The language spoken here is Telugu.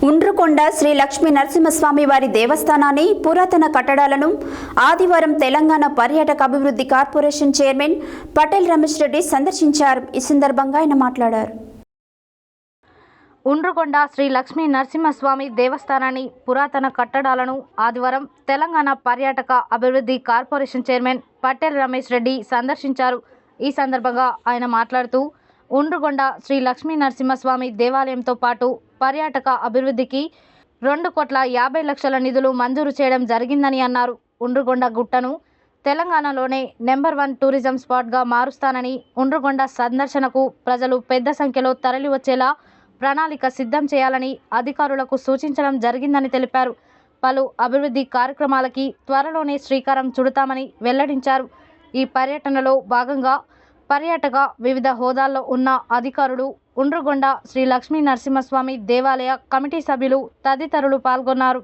ఉండ్రుకొండ శ్రీ లక్ష్మీ నరసింహస్వామి వారి దేవస్థానాన్ని పురాతన కట్టడాలను ఆదివారం తెలంగాణ పర్యాటక అభివృద్ధి కార్పొరేషన్ చైర్మన్ పటేల్ రమేష్ రెడ్డి సందర్శించారు. ఈ సందర్భంగా ఆయన మాట్లాడారు. ఉండ్రుకొండ శ్రీ లక్ష్మీ నరసింహస్వామి దేవస్థానాన్ని పురాతన కట్టడాలను ఆదివారం తెలంగాణ పర్యాటక అభివృద్ధి కార్పొరేషన్ చైర్మన్ పటేల్ రమేష్ రెడ్డి సందర్శించారు. ఈ సందర్భంగా ఆయన మాట్లాడుతూ ఉండ్రుకొండ శ్రీ లక్ష్మీ నరసింహస్వామి దేవాలయంతో పాటు పర్యాటక అభివృద్ధికి 2,50,00,000 నిధులు మంజూరు చేయడం జరిగిందని అన్నారు. ఉండ్రుకొండ గుట్టను తెలంగాణలోనే నెంబర్ 1 టూరిజం స్పాట్గా మారుస్తానని, ఉండ్రుకొండ సందర్శనకు ప్రజలు పెద్ద సంఖ్యలో తరలి వచ్చేలా ప్రణాళిక సిద్ధం చేయాలని అధికారులకు సూచించడం జరిగిందని తెలిపారు. పలు అభివృద్ధి కార్యక్రమాలకి త్వరలోనే శ్రీకారం చుడతామని వెల్లడించారు. ఈ పర్యటనలో భాగంగా పర్యాటక వివిధ హోదాల్లో ఉన్న అధికారులు, ఉండ్రుకొండ శ్రీ లక్ష్మీ నరసింహస్వామి దేవాలయ కమిటీ సభ్యులు తదితరులు పాల్గొన్నారు.